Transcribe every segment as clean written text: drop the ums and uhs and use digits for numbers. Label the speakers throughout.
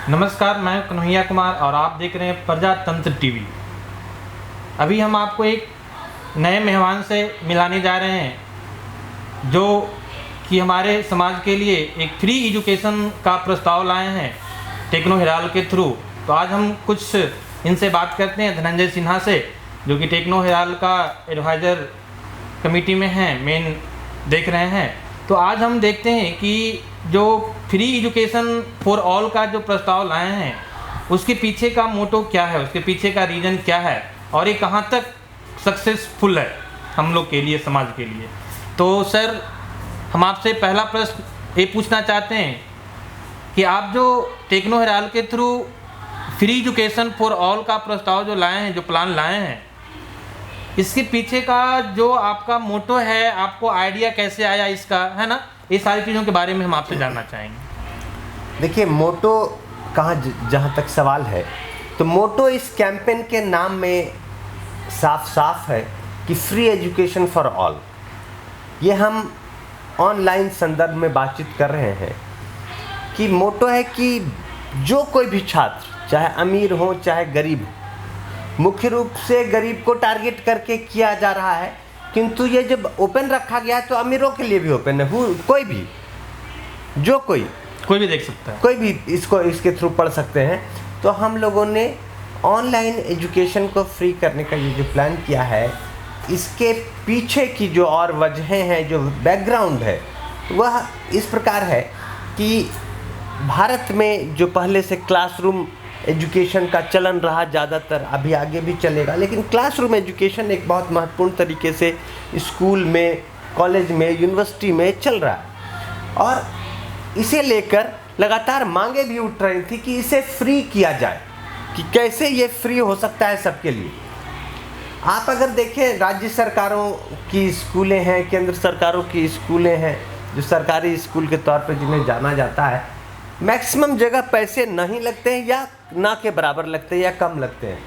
Speaker 1: नमस्कार, मैं कन्हैया कुमार और आप देख रहे हैं प्रजातंत्र टीवी। अभी हम आपको एक नए मेहमान से मिलाने जा रहे हैं जो कि हमारे समाज के लिए एक फ्री एजुकेशन का प्रस्ताव लाए हैं टेक्नो हिराल के थ्रू। तो आज हम कुछ इनसे बात करते हैं, धनंजय सिन्हा से, जो कि टेक्नो हिराल का एडवाइज़र कमेटी में हैं, मेन देख रहे हैं। तो आज हम देखते हैं कि जो फ्री एजुकेशन फॉर ऑल का जो प्रस्ताव लाए हैं उसके पीछे का मोटो क्या है, उसके पीछे का रीज़न क्या है और ये कहाँ तक सक्सेसफुल है हम लोग के लिए, समाज के लिए। तो सर, हम आपसे पहला प्रश्न ये पूछना चाहते हैं कि आप जो टेक्नो हिराल के through free education for all का प्रस्ताव जो लाए हैं, जो प्लान लाए हैं, इसके पीछे का जो आपका मोटो है, आपको आइडिया कैसे आया इसका, है ना, ये सारी चीज़ों के बारे में हम आपसे जानना चाहेंगे।
Speaker 2: देखिए, मोटो कहाँ, जहाँ तक सवाल है तो मोटो इस कैंपेन के नाम में साफ साफ है कि फ्री एजुकेशन फॉर ऑल। ये हम ऑनलाइन संदर्भ में बातचीत कर रहे हैं कि मोटो है कि जो कोई भी छात्र, चाहे अमीर हो चाहे गरीब हो, मुख्य रूप से गरीब को टारगेट करके किया जा रहा है, किंतु ये जब ओपन रखा गया है तो अमीरों के लिए भी ओपन है। कोई भी, जो कोई
Speaker 1: भी देख सकता है,
Speaker 2: कोई भी इसके थ्रू पढ़ सकते हैं। तो हम लोगों ने ऑनलाइन एजुकेशन को फ्री करने का ये जो प्लान किया है, इसके पीछे की जो और वजहें हैं, जो बैकग्राउंड है, वह इस प्रकार है कि भारत में जो पहले से क्लासरूम एजुकेशन का चलन रहा, ज़्यादातर अभी आगे भी चलेगा, लेकिन क्लासरूम एजुकेशन एक बहुत महत्वपूर्ण तरीके से स्कूल में, कॉलेज में, यूनिवर्सिटी में चल रहा है और इसे लेकर लगातार मांगे भी उठ रही थी कि इसे फ्री किया जाए, कि कैसे ये फ्री हो सकता है सबके लिए। आप अगर देखें, राज्य सरकारों की स्कूलें हैं, केंद्र सरकारों की स्कूलें हैं, जो सरकारी स्कूल के तौर पर जिन्हें जाना जाता है, मैक्सिमम जगह पैसे नहीं लगते हैं या ना के बराबर लगते हैं या कम लगते हैं।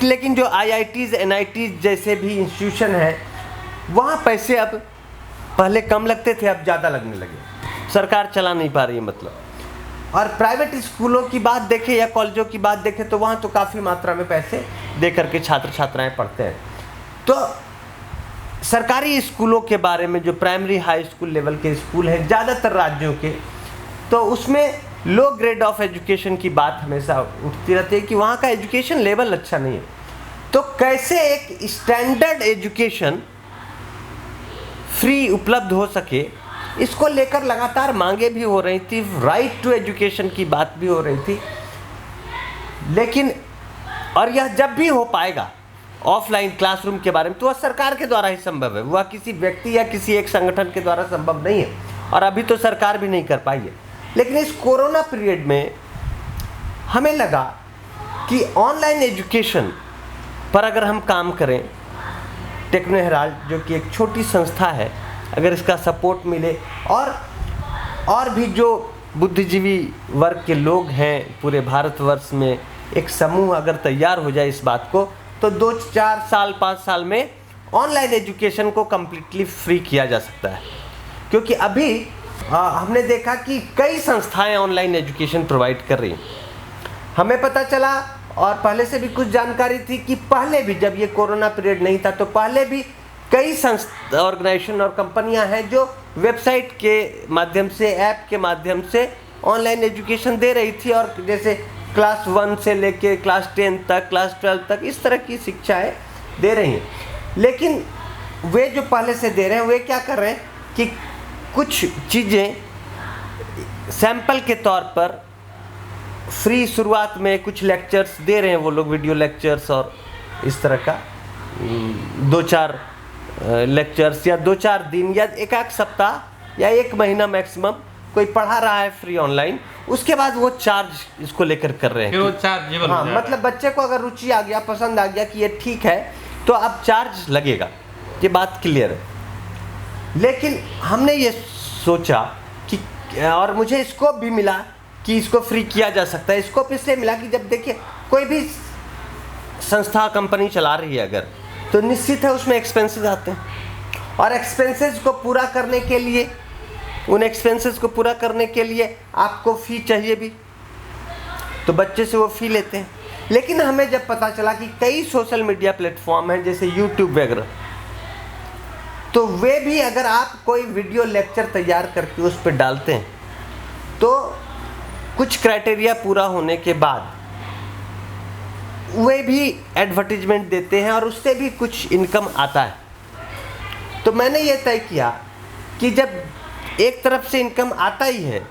Speaker 2: लेकिन जो IITs, NITs जैसे भी इंस्टीट्यूशन हैं, वहाँ पैसे अब पहले कम लगते थे, अब ज़्यादा लगने लगे। सरकार चला नहीं पा रही है मतलब। और प्राइवेट स्कूलों की बात देखें या कॉलेजों की बात देखें तो वहाँ तो काफ़ी मात्रा में पैसे दे करके छात्र छात्राएँ पढ़ते हैं। तो सरकारी स्कूलों के बारे में, जो प्राइमरी हाई स्कूल लेवल के स्कूल हैं ज़्यादातर राज्यों के, तो उसमें लो ग्रेड ऑफ एजुकेशन की बात हमेशा उठती रहती है कि वहाँ का एजुकेशन लेवल अच्छा नहीं है। तो कैसे एक स्टैंडर्ड एजुकेशन फ्री उपलब्ध हो सके, इसको लेकर लगातार मांगे भी हो रही थी, राइट टू एजुकेशन की बात भी हो रही थी। लेकिन और यह जब भी हो पाएगा ऑफलाइन क्लासरूम के बारे में, तो वह सरकार के द्वारा ही संभव है, वह किसी व्यक्ति या किसी एक संगठन के द्वारा संभव नहीं है, और अभी तो सरकार भी नहीं कर पाई है। लेकिन इस कोरोना पीरियड में हमें लगा कि ऑनलाइन एजुकेशन पर अगर हम काम करें, टेक्नो हिराल जो कि एक छोटी संस्था है, अगर इसका सपोर्ट मिले और भी जो बुद्धिजीवी वर्ग के लोग हैं पूरे भारतवर्ष में, एक समूह अगर तैयार हो जाए इस बात को, तो 2-4 साल 5 साल में ऑनलाइन एजुकेशन को कम्प्लीटली फ्री किया जा सकता है। क्योंकि अभी हमने देखा कि कई संस्थाएं ऑनलाइन एजुकेशन प्रोवाइड कर रही हैं। हमें पता चला, और पहले से भी कुछ जानकारी थी, कि पहले भी जब ये कोरोना पीरियड नहीं था तो पहले भी कई संस्था, ऑर्गेनाइजेशन और कंपनियां हैं जो वेबसाइट के माध्यम से, ऐप के माध्यम से ऑनलाइन एजुकेशन दे रही थी, और जैसे क्लास 1 से लेके क्लास 10 तक, क्लास 12 तक इस तरह की शिक्षाएं दे रही हैं। लेकिन वे जो पहले से दे रहे हैं, वे क्या कर रहे हैं कि कुछ चीज़ें सैंपल के तौर पर फ्री शुरुआत में कुछ लेक्चर्स दे रहे हैं वो लोग, वीडियो लेक्चर्स और इस तरह का 2-4 लेक्चर्स या 2-4 दिन या एक सप्ताह या 1 महीना मैक्सिमम कोई पढ़ा रहा है फ्री ऑनलाइन। उसके बाद वो चार्ज इसको लेकर कर रहे हैं,
Speaker 1: वो चार्जेबल।
Speaker 2: हाँ, मतलब बच्चे को अगर रुचि आ गया, पसंद आ गया कि ये ठीक है, तो अब चार्ज लगेगा, ये बात क्लियर है। लेकिन हमने ये सोचा कि, और मुझे स्कोप भी मिला कि इसको फ्री किया जा सकता है। स्कोप इसलिए मिला कि जब देखिए कोई भी संस्था, कंपनी चला रही है अगर, तो निश्चित है उसमें एक्सपेंसेस आते हैं, और एक्सपेंसेस को पूरा करने के लिए उन एक्सपेंसेस को पूरा करने के लिए आपको फ़ी चाहिए भी, तो बच्चे से वो फ़ी लेते हैं। लेकिन हमें जब पता चला कि कई सोशल मीडिया प्लेटफॉर्म हैं जैसे यूट्यूब वगैरह, तो वे भी अगर आप कोई वीडियो लेक्चर तैयार करके उस पर डालते हैं तो कुछ क्राइटेरिया पूरा होने के बाद वे भी एडवर्टीजमेंट देते हैं और उससे भी कुछ इनकम आता है। तो मैंने ये तय किया कि जब एक तरफ से इनकम आता ही है,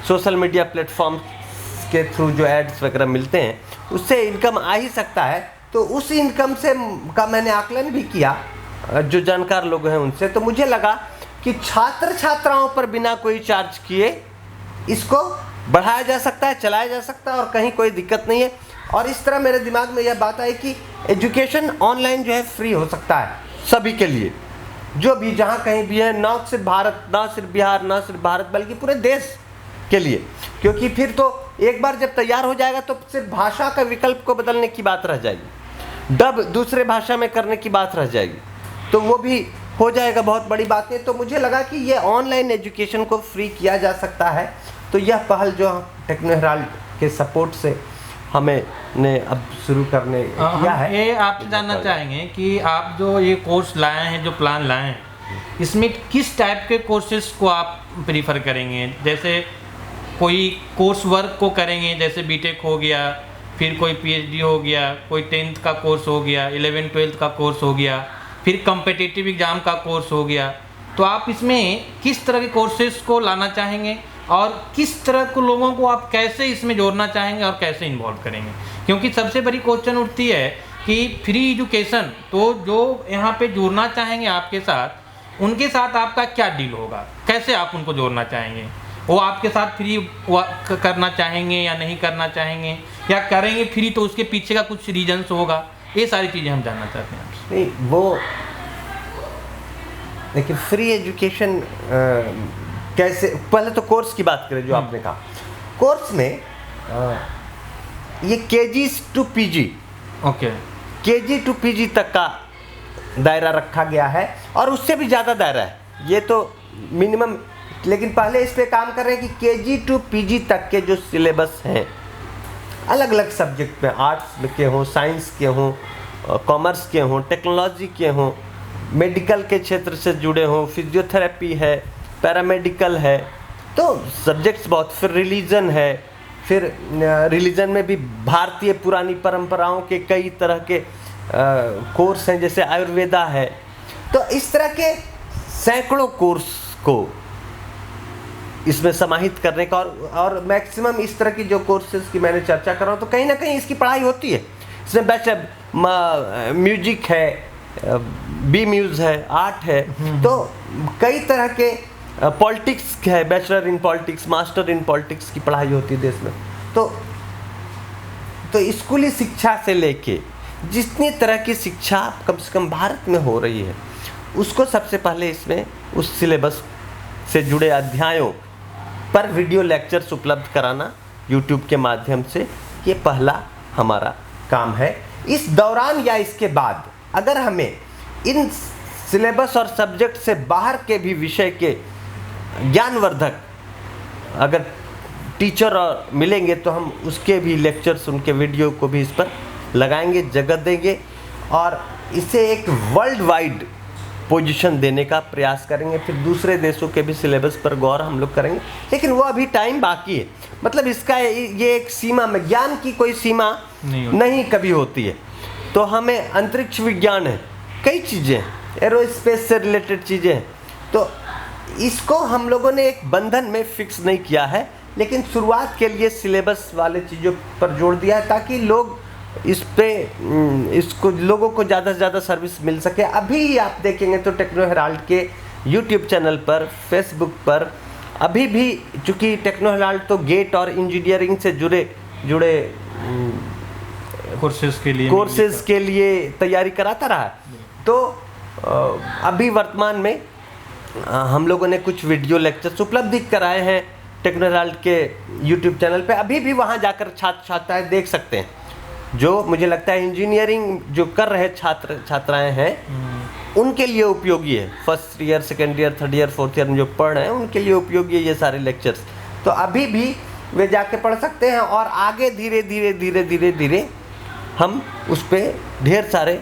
Speaker 2: सोशल मीडिया प्लेटफॉर्म के थ्रू जो एड्स वगैरह मिलते हैं उससे इनकम आ ही सकता है, तो उस इनकम से का मैंने आकलन भी किया जो जानकार लोग हैं उनसे। तो मुझे लगा कि छात्र छात्राओं पर बिना कोई चार्ज किए इसको बढ़ाया जा सकता है, चलाया जा सकता है और कहीं कोई दिक्कत नहीं है। और इस तरह मेरे दिमाग में यह बात आई कि एजुकेशन ऑनलाइन जो है फ्री हो सकता है सभी के लिए, जो भी जहाँ कहीं भी है, ना सिर्फ भारत, ना सिर्फ बिहार, ना सिर्फ भारत बल्कि पूरे देश के लिए। क्योंकि फिर तो एक बार जब तैयार हो जाएगा तो सिर्फ भाषा का विकल्प को बदलने की बात रह जाएगी, डब दूसरे भाषा में करने की बात रह जाएगी, तो वो भी हो जाएगा, बहुत बड़ी बात है। तो मुझे लगा कि ये ऑनलाइन एजुकेशन को फ्री किया जा सकता है। तो यह पहल जो टेक्नो हेराल्ड के सपोर्ट से हमें ने अब शुरू करने किया है।
Speaker 1: ये आपसे जानना चाहेंगे कि आप जो ये कोर्स लाए हैं, जो प्लान लाए हैं, इसमें किस टाइप के कोर्सेज को आप प्रीफर करेंगे? जैसे कोई कोर्स वर्क को करेंगे, जैसे बीटेक हो गया, फिर कोई पीएचडी हो गया, कोई 10th का कोर्स हो गया, 11th 12th का कोर्स हो गया, फिर कम्पिटिटिव एग्ज़ाम का कोर्स हो गया, तो आप इसमें किस तरह के कोर्सेज को लाना चाहेंगे और किस तरह के लोगों को आप कैसे इसमें जोड़ना चाहेंगे और कैसे इन्वॉल्व करेंगे? क्योंकि सबसे बड़ी क्वेश्चन उठती है कि फ्री एजुकेशन, तो जो यहाँ पे जुड़ना चाहेंगे आपके साथ, उनके साथ आपका क्या डील होगा, कैसे आप उनको जोड़ना चाहेंगे? वो आपके साथ फ्री करना चाहेंगे या नहीं करना चाहेंगे, या करेंगे फ्री तो उसके पीछे का कुछ रीजन्स होगा, ये सारी चीज़ें हम जानना चाहते हैं आपसे।
Speaker 2: नहीं, वो देखिए फ्री एजुकेशन कैसे, पहले तो कोर्स की बात करें जो आपने कहा। कोर्स में ये KG to PG,
Speaker 1: okay,
Speaker 2: KG to PG तक का दायरा रखा गया है और उससे भी ज़्यादा दायरा है, ये तो मिनिमम। लेकिन पहले इस पे काम कर रहे हैं कि केजी टू पीजी तक के जो सिलेबस हैं अलग अलग सब्जेक्ट में, आर्ट्स के हों, साइंस के हों, कॉमर्स के हों, टेक्नोलॉजी के हों, मेडिकल के क्षेत्र से जुड़े हों, फिजियोथेरेपी है, पैरामेडिकल है, तो सब्जेक्ट्स बहुत। फिर रिलीजन है, फिर रिलीजन में भी भारतीय पुरानी परंपराओं के कई तरह के कोर्स हैं, जैसे आयुर्वेदा है। तो इस तरह के सैकड़ों कोर्स को इसमें समाहित करने का, और मैक्सिमम इस तरह की जो कोर्सेज की मैंने चर्चा कर रहा हूँ, तो कहीं ना कहीं इसकी पढ़ाई होती है। इसमें बैचलर म्यूजिक है, बी म्यूज़ है, आर्ट है, तो कई तरह के पॉलिटिक्स है, bachelor in politics, master in politics की पढ़ाई होती है देश में। तो स्कूली शिक्षा से लेके जितनी तरह की शिक्षा कम से कम भारत में हो रही है, उसको सबसे पहले इसमें उस सिलेबस से जुड़े अध्यायों पर वीडियो लेक्चर्स उपलब्ध कराना यूट्यूब के माध्यम से, ये पहला हमारा काम है। इस दौरान या इसके बाद अगर हमें इन सिलेबस और सब्जेक्ट से बाहर के भी विषय के ज्ञानवर्धक अगर टीचर और मिलेंगे तो हम उसके भी लेक्चर्स, उनके वीडियो को भी इस पर लगाएंगे, जगह देंगे और इसे एक वर्ल्ड वाइड पोजीशन देने का प्रयास करेंगे। फिर दूसरे देशों के भी सिलेबस पर गौर हम लोग करेंगे, लेकिन वो अभी टाइम बाकी है। मतलब इसका ये एक सीमा में, ज्ञान की कोई सीमा नहीं कभी होती है। तो हमें अंतरिक्ष विज्ञान है, कई चीज़ें हैं, एरोस्पेस से रिलेटेड चीज़ें हैं, तो इसको हम लोगों ने एक बंधन में फिक्स नहीं किया है, लेकिन शुरुआत के लिए सिलेबस वाले चीज़ों पर जोर दिया है ताकि लोग इसको लोगों को ज़्यादा से ज़्यादा सर्विस मिल सके। अभी आप देखेंगे तो टेक्नो हेराल्ड के यूट्यूब चैनल पर, फेसबुक पर अभी भी, चूँकि टेक्नो हेराल्ड तो गेट और इंजीनियरिंग से जुड़े कोर्सेज के लिए तैयारी कराता रहा है, तो अभी वर्तमान में हम लोगों ने कुछ वीडियो लेक्चर्स उपलब्ध कराए हैं टेक्नो हेराल्ड के यूट्यूब चैनल पे। अभी भी वहाँ जाकर छात्र छात्राएँ देख सकते हैं। जो मुझे लगता है इंजीनियरिंग जो कर रहे छात्र छात्राएं हैं, उनके लिए उपयोगी है। First year, second year, third year, fourth year में जो पढ़ रहे हैं उनके लिए उपयोगी है ये सारे लेक्चर्स। तो अभी भी वे जाके पढ़ सकते हैं और आगे धीरे धीरे धीरे धीरे धीरे हम उस पर ढेर सारे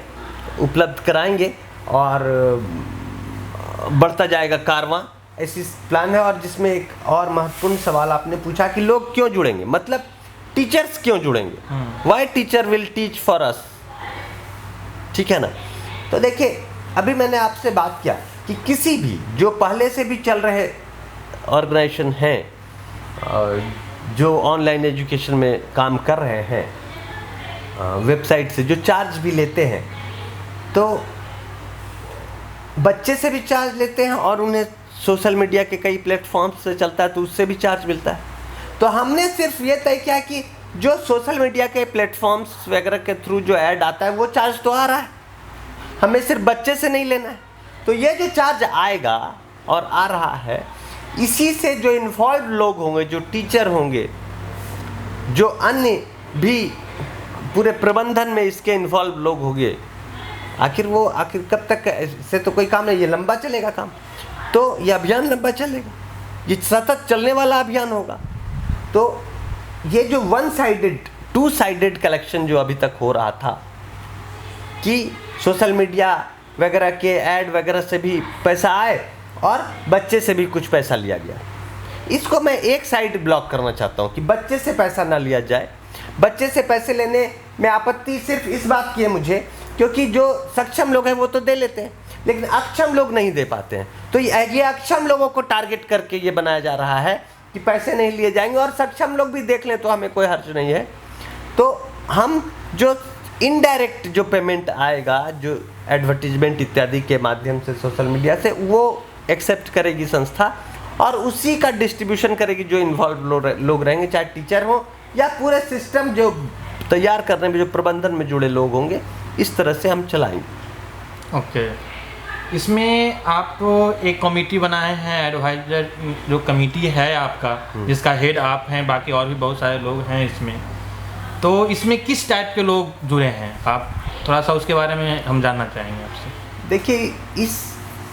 Speaker 2: उपलब्ध कराएंगे और बढ़ता जाएगा कारवां, ऐसी प्लान है। और जिसमें एक और महत्वपूर्ण सवाल आपने पूछा कि लोग क्यों जुड़ेंगे, मतलब टीचर्स क्यों जुड़ेंगे, why teacher will teach for us, ठीक है ना। तो देखिए अभी मैंने आपसे बात किया कि किसी भी जो पहले से भी चल रहे ऑर्गेनाइजेशन हैं जो ऑनलाइन एजुकेशन में काम कर रहे हैं वेबसाइट से, जो चार्ज भी लेते हैं, तो बच्चे से भी चार्ज लेते हैं और उन्हें सोशल मीडिया के कई प्लेटफॉर्म्स से चलता है तो उससे भी चार्ज मिलता है। तो हमने सिर्फ ये तय किया कि जो सोशल मीडिया के प्लेटफॉर्म्स वगैरह के थ्रू जो ऐड आता है वो चार्ज तो आ रहा है, हमें सिर्फ बच्चे से नहीं लेना है। तो ये जो चार्ज आएगा और आ रहा है, इसी से जो इन्वॉल्व लोग होंगे, जो टीचर होंगे, जो अन्य भी पूरे प्रबंधन में इसके इन्वॉल्व लोग होंगे, आखिर कब तक से तो कोई काम नहीं, ये लंबा चलेगा काम, तो ये अभियान लंबा चलेगा, ये सतत चलने वाला अभियान होगा। तो ये जो one sided, two sided collection जो अभी तक हो रहा था कि सोशल मीडिया वगैरह के ऐड वगैरह से भी पैसा आए और बच्चे से भी कुछ पैसा लिया गया, इसको मैं एक साइड ब्लॉक करना चाहता हूँ कि बच्चे से पैसा ना लिया जाए। बच्चे से पैसे लेने में आपत्ति सिर्फ इस बात की है मुझे, क्योंकि जो सक्षम लोग हैं वो तो दे लेते हैं, लेकिन अक्षम लोग नहीं दे पाते हैं। तो ये अक्षम लोगों को टारगेट करके ये बनाया जा रहा है कि पैसे नहीं लिए जाएंगे और सक्षम लोग भी देख लें तो हमें कोई हर्ज नहीं है। तो हम जो इनडायरेक्ट जो पेमेंट आएगा, जो एडवर्टीजमेंट इत्यादि के माध्यम से सोशल मीडिया से, वो एक्सेप्ट करेगी संस्था और उसी का डिस्ट्रीब्यूशन करेगी जो इन्वॉल्व लोग रहेंगे, चाहे टीचर हो या पूरे सिस्टम जो तैयार करने में, जो प्रबंधन में जुड़े लोग होंगे, इस तरह से हम चलाएंगे।
Speaker 1: ओके। इसमें आप एक कमेटी बनाए हैं, एडवाइजर जो कमेटी है आपका, जिसका हेड आप हैं, बाकी और भी बहुत सारे लोग हैं इसमें, तो इसमें किस टाइप के लोग जुड़े हैं, आप थोड़ा सा उसके बारे में हम जानना चाहेंगे आपसे।
Speaker 2: देखिए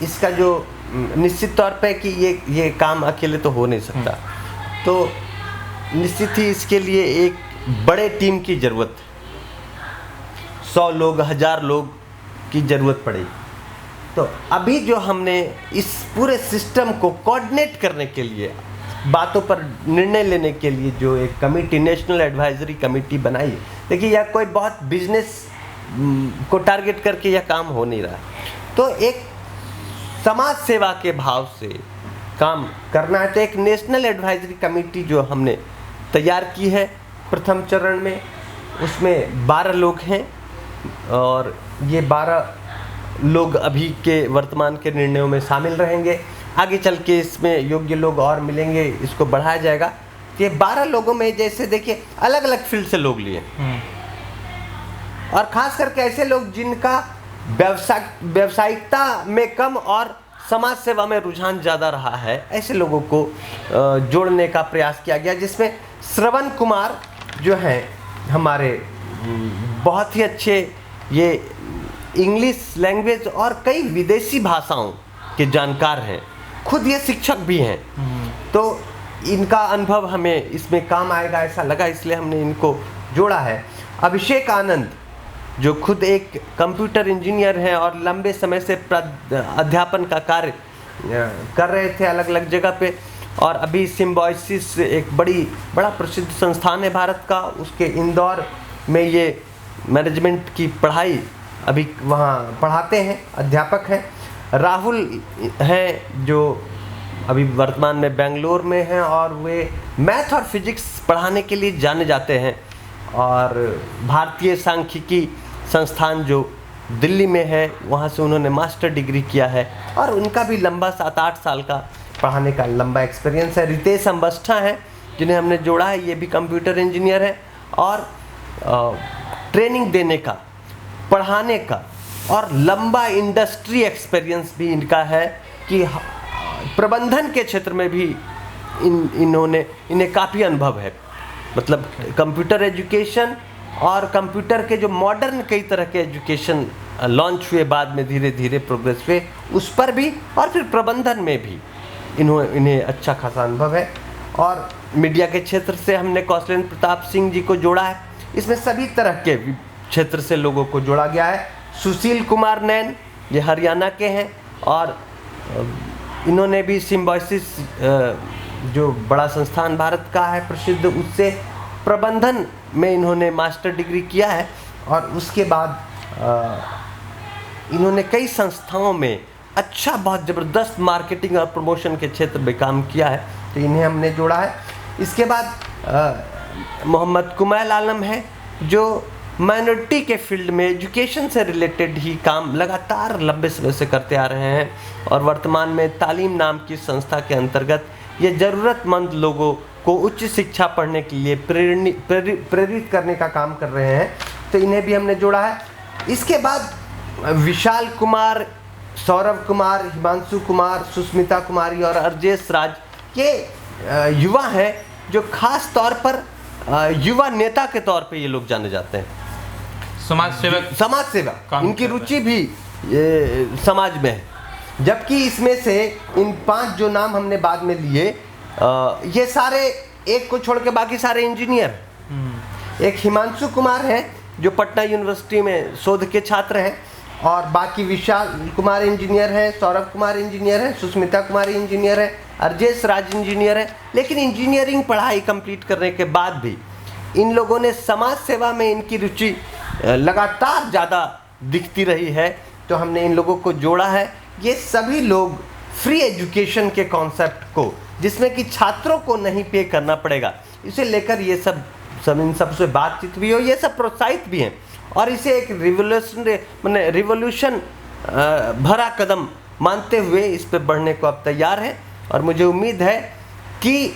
Speaker 2: इसका जो निश्चित तौर पे कि ये काम अकेले तो हो नहीं सकता, तो निश्चित ही इसके लिए एक बड़े टीम की ज़रूरत है, 100 लोग, 1000 लोग की ज़रूरत पड़ेगी। तो अभी जो हमने इस पूरे सिस्टम को कोऑर्डिनेट करने के लिए, बातों पर निर्णय लेने के लिए जो एक कमेटी, नेशनल एडवाइजरी कमेटी बनाई है, देखिए यह कोई बहुत बिजनेस को टारगेट करके यह काम हो नहीं रहा, तो एक समाज सेवा के भाव से काम करना है। तो एक नेशनल एडवाइजरी कमेटी जो हमने तैयार की है प्रथम चरण में, उसमें 12 लोग हैं और ये 12 लोग अभी के वर्तमान के निर्णयों में शामिल रहेंगे। आगे चल के इसमें योग्य लोग और मिलेंगे, इसको बढ़ाया जाएगा। ये 12 लोगों में जैसे देखिए अलग अलग फील्ड से लोग लिए और ख़ास करके ऐसे लोग जिनका व्यावसायिकता में कम और समाज सेवा में रुझान ज़्यादा रहा है, ऐसे लोगों को जोड़ने का प्रयास किया गया, जिसमें श्रवण कुमार जो हैं हमारे बहुत ही अच्छे ये इंग्लिश लैंग्वेज और कई विदेशी भाषाओं के जानकार हैं, खुद ये शिक्षक भी हैं, तो इनका अनुभव हमें इसमें काम आएगा ऐसा लगा, इसलिए हमने इनको जोड़ा है। अभिषेक आनंद जो खुद एक कंप्यूटर इंजीनियर हैं और लंबे समय से अध्यापन का कार्य कर रहे थे अलग अलग जगह पे, और अभी सिम्बायोसिस एक बड़ा प्रसिद्ध संस्थान है भारत का, उसके इंदौर में ये मैनेजमेंट की पढ़ाई अभी वहाँ पढ़ाते हैं, अध्यापक हैं। राहुल हैं जो अभी वर्तमान में बेंगलोर में हैं और वे मैथ और फिजिक्स पढ़ाने के लिए जाने जाते हैं, और भारतीय सांख्यिकी संस्थान जो दिल्ली में है वहाँ से उन्होंने मास्टर डिग्री किया है और उनका भी लंबा 7-8 साल का पढ़ाने का लंबा एक्सपीरियंस है। रितेश अम्बस्ठा हैं जिन्हें हमने जोड़ा है, ये भी कंप्यूटर इंजीनियर है और ट्रेनिंग देने का, पढ़ाने का और लंबा इंडस्ट्री एक्सपीरियंस भी इनका है कि प्रबंधन के क्षेत्र में भी इन्हें काफ़ी अनुभव है। मतलब कंप्यूटर एजुकेशन और कंप्यूटर के जो मॉडर्न कई तरह के एजुकेशन लॉन्च हुए बाद में धीरे धीरे प्रोग्रेस पे, उस पर भी, और फिर प्रबंधन में भी इन्हें अच्छा खासा अनुभव है। और मीडिया के क्षेत्र से हमने कौशलेंद्र प्रताप सिंह जी को जोड़ा है। इसमें सभी तरह के क्षेत्र से लोगों को जोड़ा गया है। सुशील कुमार नैन, ये हरियाणा के हैं, और इन्होंने भी सिम्बायोसिस जो बड़ा संस्थान भारत का है प्रसिद्ध, उससे प्रबंधन में इन्होंने मास्टर डिग्री किया है। और उसके बाद इन्होंने कई संस्थाओं में अच्छा, बहुत ज़बरदस्त मार्केटिंग और प्रमोशन के क्षेत्र में काम किया है, तो इन्हें हमने जोड़ा है। इसके बाद मोहम्मद कुमैल आलम है, जो माइनॉरिटी के फील्ड में एजुकेशन से रिलेटेड ही काम लगातार लंबे समय से करते आ रहे हैं, और वर्तमान में तालीम नाम की संस्था के अंतर्गत ये ज़रूरतमंद लोगों को उच्च शिक्षा पढ़ने के लिए प्रेरित करने का काम कर रहे हैं, तो इन्हें भी हमने जोड़ा है। इसके बाद विशाल कुमार, सौरभ कुमार, हिमांशु कुमार, सुष्मिता कुमारी और अर्जेश राज, ये युवा हैं जो खास तौर पर युवा नेता के तौर पे ये लोग जाने जाते हैं।
Speaker 1: समाज सेवा
Speaker 2: इनकी रुचि भी समाज में है। जबकि इसमें से इन 5 जो नाम हमने बाद में लिए, ये सारे, एक को छोड़ के बाकी सारे इंजीनियर। एक हिमांशु कुमार है जो पटना यूनिवर्सिटी में शोध के छात्र हैं, और बाकी विशाल कुमार इंजीनियर हैं, सौरभ कुमार इंजीनियर हैं, सुष्मिता कुमारी इंजीनियर है, अर्जेश राज इंजीनियर है। लेकिन इंजीनियरिंग पढ़ाई कंप्लीट करने के बाद भी इन लोगों ने समाज सेवा में इनकी रुचि लगातार ज़्यादा दिखती रही है, तो हमने इन लोगों को जोड़ा है। ये सभी लोग फ्री एजुकेशन के कॉन्सेप्ट को, जिसमें कि छात्रों को नहीं पे करना पड़ेगा, इसे लेकर ये सब इन सबसे बातचीत भी हो, ये सब प्रोत्साहित भी हैं, और इसे एक रिवोल्यूशन भरा कदम मानते हुए इस पे बढ़ने को अब तैयार है। और मुझे उम्मीद है कि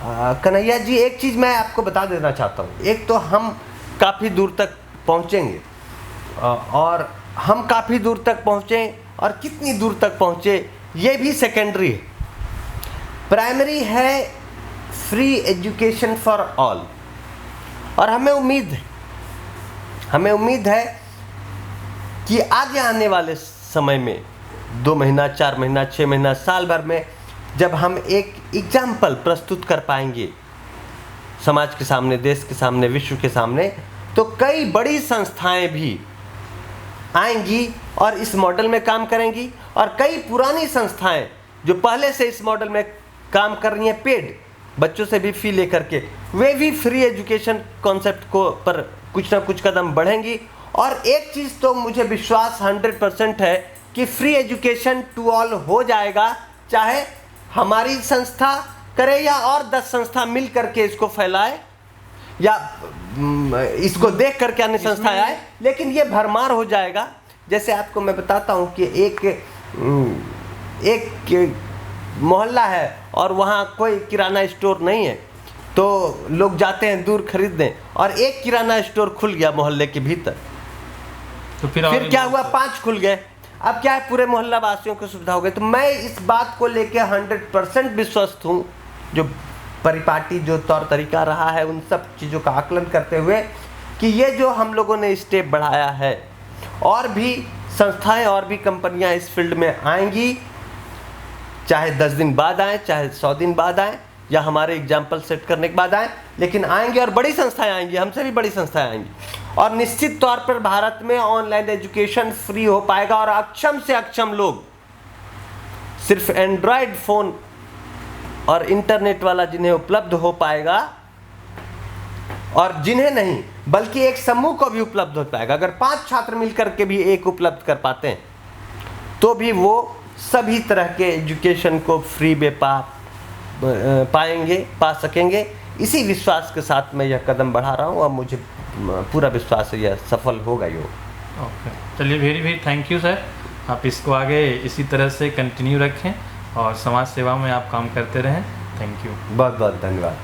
Speaker 2: कन्हैया जी, एक चीज़ मैं आपको बता देना चाहता हूँ। एक तो हम काफ़ी दूर तक पहुँचेंगे, और हम काफ़ी दूर तक पहुँचें और कितनी दूर तक पहुँचे ये भी सेकेंडरी है। प्राइमरी है फ्री एजुकेशन फॉर ऑल, और हमें उम्मीद है कि आगे आने वाले समय में 2 महीना, 4 महीना, 6 महीना, साल भर में जब हम एक एग्जाम्पल प्रस्तुत कर पाएंगे समाज के सामने, देश के सामने, विश्व के सामने, तो कई बड़ी संस्थाएं भी आएंगी और इस मॉडल में काम करेंगी, और कई पुरानी संस्थाएं जो पहले से इस मॉडल में काम कर रही हैं, पेड बच्चों से भी फी लेकर के, वे भी फ्री एजुकेशन कॉन्सेप्ट को पर कुछ ना कुछ कदम बढ़ेंगी। और एक चीज़ तो मुझे विश्वास 100% है कि फ्री एजुकेशन टू ऑल हो जाएगा, चाहे हमारी संस्था करे या और 10 संस्था मिल करके इसको फैलाए, या इसको देख करके अन्य संस्थाएं आए, लेकिन ये भरमार हो जाएगा। जैसे आपको मैं बताता हूँ कि एक मोहल्ला है और वहाँ कोई किराना स्टोर नहीं है, तो लोग जाते हैं दूर खरीदने, और एक किराना स्टोर खुल गया मोहल्ले के भीतर,
Speaker 1: तो फिर
Speaker 2: क्या हुआ, 5 खुल गए। अब क्या है, पूरे मोहल्ला वासियों को सुविधा हो गई। तो मैं इस बात को लेके 100% विश्वस्त हूँ, जो परिपाटी जो तौर तरीका रहा है उन सब चीज़ों का आकलन करते हुए, कि ये जो हम लोगों ने स्टेप बढ़ाया है, और भी संस्थाएं और भी कंपनियां इस फील्ड में आएंगी, चाहे 10 दिन बाद आएँ, चाहे 100 दिन बाद आएँ, या हमारे एग्जाम्पल सेट करने के बाद आएँ, लेकिन आएंगे, और बड़ी संस्थाएं आएंगी, हमसे भी बड़ी संस्थाएं आएंगी। और निश्चित तौर पर भारत में ऑनलाइन एजुकेशन फ्री हो पाएगा, और अक्षम से अक्षम लोग, सिर्फ एंड्रॉयड फ़ोन और इंटरनेट वाला जिन्हें उपलब्ध हो पाएगा, और जिन्हें नहीं बल्कि एक समूह को भी उपलब्ध हो पाएगा। अगर 5 छात्र मिलकर के भी एक उपलब्ध कर पाते हैं, तो भी वो सभी तरह के एजुकेशन को फ्री में पा सकेंगे। इसी विश्वास के साथ मैं यह कदम बढ़ा रहा हूँ, और मुझे पूरा विश्वास है यह सफल होगा ही होगा।
Speaker 1: ओके, चलिए very very thank you sir. आप इसको आगे इसी तरह से कंटिन्यू रखें और समाज सेवा में आप काम करते रहें। थैंक यू,
Speaker 2: बहुत बहुत धन्यवाद।